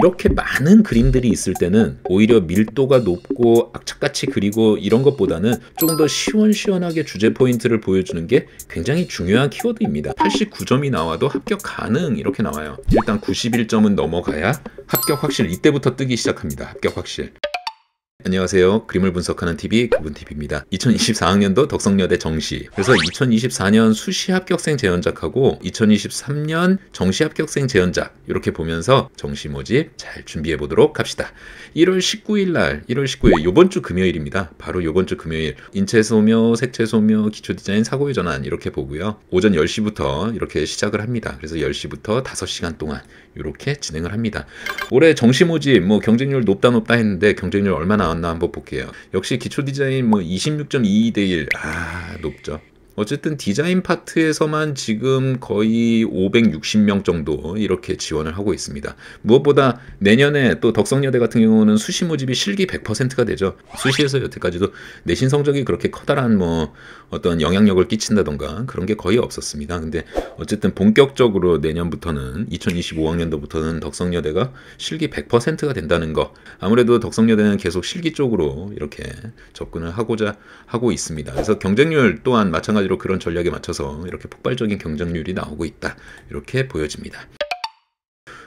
이렇게 많은 그림들이 있을 때는 오히려 밀도가 높고 악착같이 그리고 이런 것보다는 조금 더 시원시원하게 주제 포인트를 보여주는 게 굉장히 중요한 키워드입니다. 89점이 나와도 합격 가능 이렇게 나와요. 일단 91점은 넘어가야 합격 확실, 이때부터 뜨기 시작합니다. 합격 확실. 안녕하세요. 그림을 분석하는 TV 그분TV입니다. 2024학년도 덕성여대 정시, 그래서 2024년 수시 합격생 재연작하고 2023년 정시 합격생 재연작 이렇게 보면서 정시 모집 잘 준비해 보도록 합시다. 1월 19일 날, 1월 19일 요번 주 금요일입니다. 바로 요번 주 금요일 인체소묘, 색채소묘, 기초디자인, 사고의 전환 이렇게 보고요. 오전 10시부터 이렇게 시작을 합니다. 그래서 10시부터 5시간 동안 이렇게 진행을 합니다. 올해 정시 모집 뭐 경쟁률 높다 했는데 경쟁률 얼마나 나왔나 한번 볼게요. 역시 기초 디자인 뭐 26.22대 1. 높죠. 어쨌든 디자인 파트에서만 지금 거의 560명 정도 이렇게 지원을 하고 있습니다. 무엇보다 내년에 또 덕성여대 같은 경우는 수시 모집이 실기 100%가 되죠. 수시에서 여태까지도 내신 성적이 그렇게 커다란 뭐 어떤 영향력을 끼친다던가 그런 게 거의 없었습니다. 근데 어쨌든 본격적으로 내년부터는 2025학년도부터는 덕성여대가 실기 100%가 된다는 거. 아무래도 덕성여대는 계속 실기 쪽으로 이렇게 접근을 하고자 하고 있습니다. 그래서 경쟁률 또한 마찬가지로 그런 전략에 맞춰서 이렇게 폭발적인 경쟁률이 나오고 있다. 이렇게 보여집니다.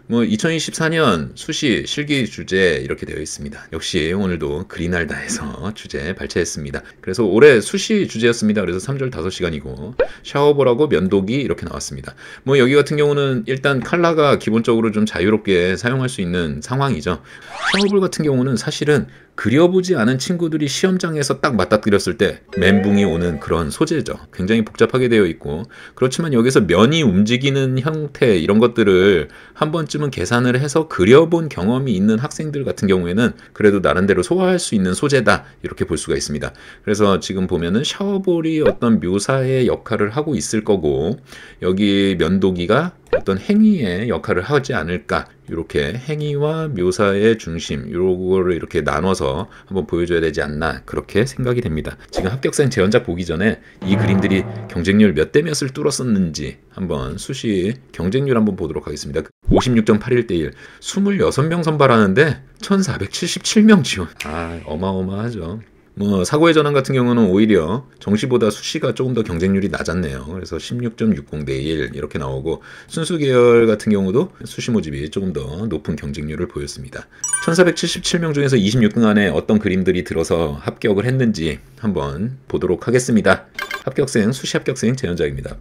뭐 2024년 수시 실기 주제 이렇게 되어 있습니다. 역시 오늘도 그리날다에서 주제 발췌했습니다. 그래서 올해 수시 주제였습니다. 그래서 3절 5시간이고 샤워볼하고 면도기 이렇게 나왔습니다. 뭐 여기 같은 경우는 일단 컬러가 기본적으로 좀 자유롭게 사용할 수 있는 상황이죠. 샤워볼 같은 경우는 사실은 그려보지 않은 친구들이 시험장에서 딱 맞닥뜨렸을 때 멘붕이 오는 그런 소재죠. 굉장히 복잡하게 되어 있고, 그렇지만 여기서 면이 움직이는 형태 이런 것들을 한 번쯤은 계산을 해서 그려본 경험이 있는 학생들 같은 경우에는 그래도 나름대로 소화할 수 있는 소재다 이렇게 볼 수가 있습니다. 그래서 지금 보면은 샤워볼이 어떤 묘사의 역할을 하고 있을 거고, 여기 면도기가 어떤 행위의 역할을 하지 않을까, 이렇게 행위와 묘사의 중심 요거를 이렇게 나눠서 한번 보여줘야 되지 않나 그렇게 생각이 됩니다. 지금 합격생 재연작 보기 전에 이 그림들이 경쟁률 몇 대 몇을 뚫었었는지 한번 수시 경쟁률 한번 보도록 하겠습니다. 56.81대 1, 26명 선발하는데 1477명 지원. 어마어마하죠. 뭐 사고의 전환 같은 경우는 오히려 정시보다 수시가 조금 더 경쟁률이 낮았네요. 그래서 16.60대 1 이렇게 나오고, 순수 계열 같은 경우도 수시 모집이 조금 더 높은 경쟁률을 보였습니다. 1477명 중에서 26등 안에 어떤 그림들이 들어서 합격을 했는지 한번 보도록 하겠습니다. 합격생, 수시 합격생 재연작입니다.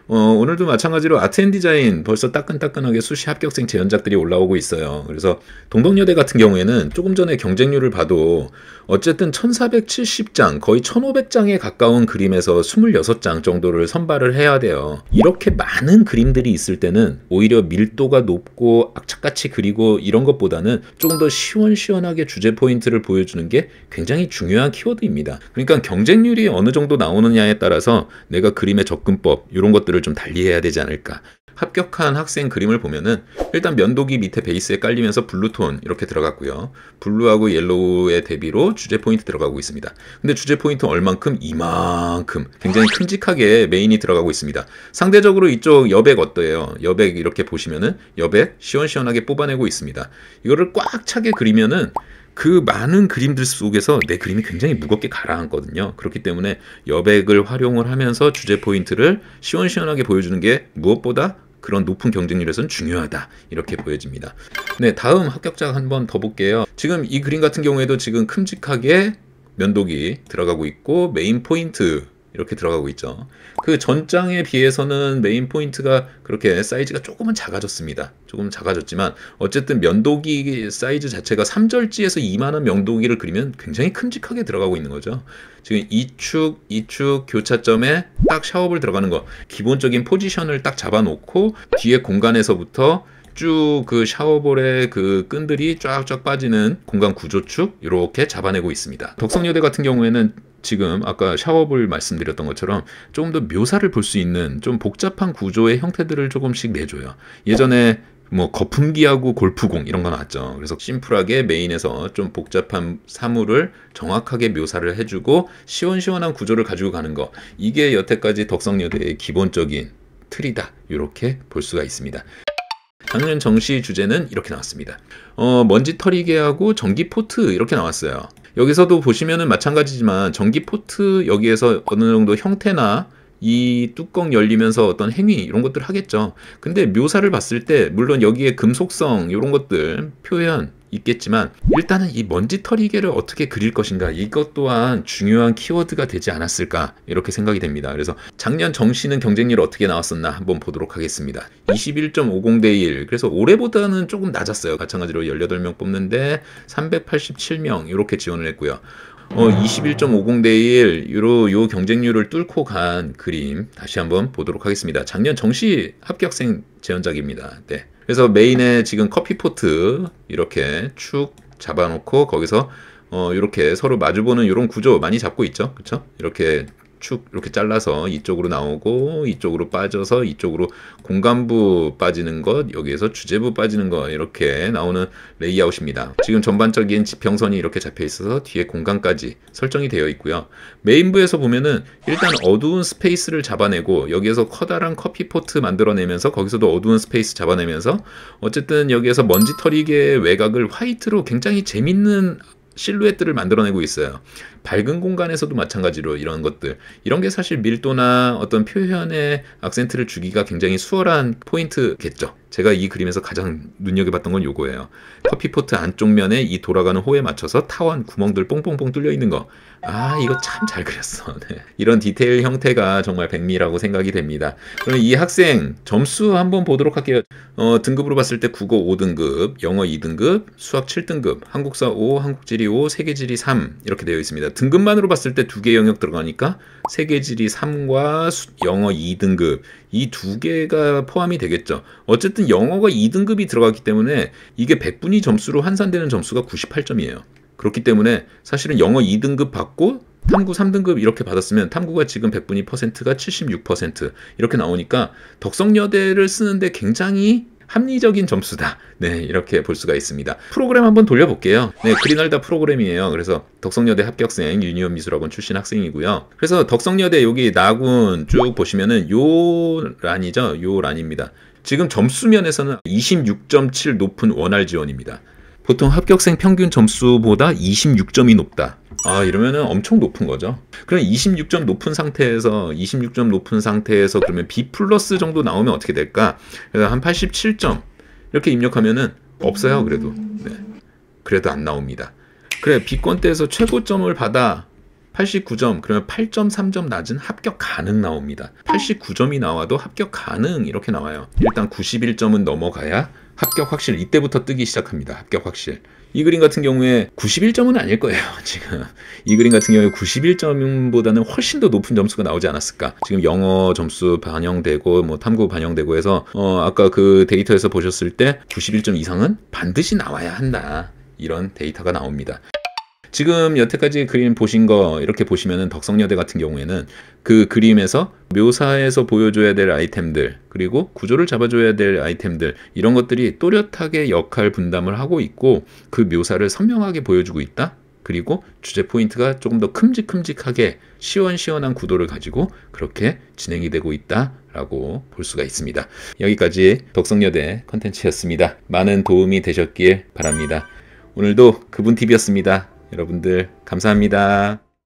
오늘도 마찬가지로 아트앤디자인 벌써 따끈따끈하게 수시 합격생 재연작들이 올라오고 있어요. 그래서 동덕여대 같은 경우에는 조금 전에 경쟁률을 봐도 어쨌든 1470장, 거의 1500장에 가까운 그림에서 26장 정도를 선발을 해야 돼요. 이렇게 많은 그림들이 있을 때는 오히려 밀도가 높고 악착같이 그리고 이런 것보다는 조금 더 시원시원하게 주제 포인트를 보여주는 게 굉장히 중요한 키워드입니다. 그러니까 경쟁률이 어느 정도 나오느냐에 따라서 내가 그림의 접근법 이런 것들을 좀 달리해야 되지 않을까. 합격한 학생 그림을 보면은 일단 면도기 밑에 베이스에 깔리면서 블루톤 이렇게 들어갔고요. 블루하고 옐로우의 대비로 주제 포인트 들어가고 있습니다. 근데 주제 포인트 얼만큼? 이만큼 굉장히 큼직하게 메인이 들어가고 있습니다. 상대적으로 이쪽 여백 어때요? 여백 이렇게 보시면은 여백 시원시원하게 뽑아내고 있습니다. 이거를 꽉 차게 그리면은 그 많은 그림들 속에서 내 그림이 굉장히 무겁게 가라앉거든요. 그렇기 때문에 여백을 활용을 하면서 주제 포인트를 시원시원하게 보여주는 게 무엇보다 그런 높은 경쟁률에서는 중요하다 이렇게 보여집니다. 네, 다음 합격자 한번 더 볼게요. 지금 이 그림 같은 경우에도 지금 큼직하게 면도기 들어가고 있고 메인 포인트 이렇게 들어가고 있죠. 그 전장에 비해서는 메인 포인트가 그렇게 사이즈가 조금은 작아졌습니다. 조금 작아졌지만 어쨌든 면도기 사이즈 자체가 3절지에서 이만한 면도기를 그리면 굉장히 큼직하게 들어가고 있는 거죠. 지금 이축 교차점에 딱 샤워볼 들어가는 거, 기본적인 포지션을 딱 잡아놓고 뒤에 공간에서부터 쭉 그 샤워볼의 그 끈들이 쫙쫙 빠지는 공간 구조축 이렇게 잡아내고 있습니다. 덕성여대 같은 경우에는 지금 아까 샤워볼 말씀드렸던 것처럼 조금 더 묘사를 볼 수 있는 좀 복잡한 구조의 형태들을 조금씩 내줘요. 예전에 뭐 거품기하고 골프공 이런 거 나왔죠. 그래서 심플하게 메인에서 좀 복잡한 사물을 정확하게 묘사를 해주고 시원시원한 구조를 가지고 가는 거, 이게 여태까지 덕성여대의 기본적인 틀이다 이렇게 볼 수가 있습니다. 작년 정시 주제는 이렇게 나왔습니다. 먼지 털이개하고 전기 포트 이렇게 나왔어요. 여기서도 보시면은 마찬가지지만 전기 포트 여기에서 어느 정도 형태나 이 뚜껑 열리면서 어떤 행위 이런 것들 하겠죠. 근데 묘사를 봤을 때 물론 여기에 금속성 이런 것들 표현 있겠지만 일단은 이 먼지 털이개를 어떻게 그릴 것인가 이것 또한 중요한 키워드가 되지 않았을까 이렇게 생각이 됩니다. 그래서 작년 정시는 경쟁률 어떻게 나왔었나 한번 보도록 하겠습니다. 21.50 대 1 그래서 올해보다는 조금 낮았어요. 마찬가지로 18명 뽑는데 387명 이렇게 지원을 했고요. 21.50 대 1 요 경쟁률을 뚫고 간 그림 다시 한번 보도록 하겠습니다. 작년 정시 합격생 제언작입니다. 네. 그래서 메인에 지금 커피포트 이렇게 축 잡아놓고 거기서 이렇게 서로 마주보는 이런 구조 많이 잡고 있죠. 그렇죠? 이렇게 축 이렇게 잘라서 이쪽으로 나오고 이쪽으로 빠져서 이쪽으로 공간부 빠지는 것 여기에서 주제부 빠지는 것 이렇게 나오는 레이아웃입니다. 지금 전반적인 지평선이 이렇게 잡혀 있어서 뒤에 공간까지 설정이 되어 있고요. 메인부에서 보면은 일단 어두운 스페이스를 잡아내고 여기에서 커다란 커피포트 만들어내면서 거기서도 어두운 스페이스 잡아내면서 어쨌든 여기에서 먼지 털이개 외곽을 화이트로 굉장히 재밌는 실루엣들을 만들어내고 있어요. 밝은 공간에서도 마찬가지로 이런 것들 이런 게 사실 밀도나 어떤 표현에 악센트를 주기가 굉장히 수월한 포인트겠죠. 제가 이 그림에서 가장 눈여겨봤던 건 요거예요. 커피포트 안쪽 면에 이 돌아가는 호에 맞춰서 타원 구멍들 뽕뽕뽕 뚫려 있는 거. 아 이거 참 잘 그렸어. 네. 이런 디테일 형태가 정말 백미라고 생각이 됩니다. 그럼 이 학생 점수 한번 보도록 할게요. 등급으로 봤을 때 국어 5등급, 영어 2등급, 수학 7등급, 한국사 5, 한국지리 5, 세계지리 3 이렇게 되어 있습니다. 등급만으로 봤을 때 두 개 영역 들어가니까 세계지리 3과 영어 2등급 이 두 개가 포함이 되겠죠. 어쨌든 영어가 2등급이 들어갔기 때문에 이게 100분위 점수로 환산되는 점수가 98점이에요. 그렇기 때문에 사실은 영어 2등급 받고 탐구 3등급 이렇게 받았으면 탐구가 지금 100분위 퍼센트가 76% 이렇게 나오니까 덕성여대를 쓰는데 굉장히 합리적인 점수다. 네, 이렇게 볼 수가 있습니다. 프로그램 한번 돌려볼게요. 네, 그린알다 프로그램이에요. 그래서 덕성여대 합격생 유니온 미술학원 출신 학생이고요. 그래서 덕성여대 여기 나군 쭉 보시면은 요 란이죠. 요 란입니다. 지금 점수 면에서는 26.7 높은 원활 지원입니다. 보통 합격생 평균 점수보다 26점이 높다. 아 이러면은 엄청 높은 거죠. 그럼 26점 높은 상태에서 그러면 B 플러스 정도 나오면 어떻게 될까? 그래서 한 87점 이렇게 입력하면은 없어요. 그래도 네. 그래도 안 나옵니다. 그래 B권대에서 최고점을 받아 89점 그러면 8.3점 낮은 합격 가능 나옵니다. 89점이 나와도 합격 가능 이렇게 나와요. 일단 91점은 넘어가야 합격 확실 이때부터 뜨기 시작합니다. 합격 확실. 이 그림 같은 경우에 91점은 아닐 거예요. 지금 이 그림 같은 경우에 91점보다는 훨씬 더 높은 점수가 나오지 않았을까. 지금 영어 점수 반영되고 뭐 탐구 반영되고 해서 아까 그 데이터에서 보셨을 때 91점 이상은 반드시 나와야 한다. 이런 데이터가 나옵니다. 지금 여태까지 그림 보신 거 이렇게 보시면은 덕성여대 같은 경우에는 그 그림에서 묘사에서 보여줘야 될 아이템들 그리고 구조를 잡아줘야 될 아이템들 이런 것들이 또렷하게 역할 분담을 하고 있고 그 묘사를 선명하게 보여주고 있다. 그리고 주제 포인트가 조금 더 큼직큼직하게 시원시원한 구도를 가지고 그렇게 진행이 되고 있다라고 볼 수가 있습니다. 여기까지 덕성여대 컨텐츠였습니다. 많은 도움이 되셨길 바랍니다. 오늘도 그분TV였습니다. 여러분들 감사합니다.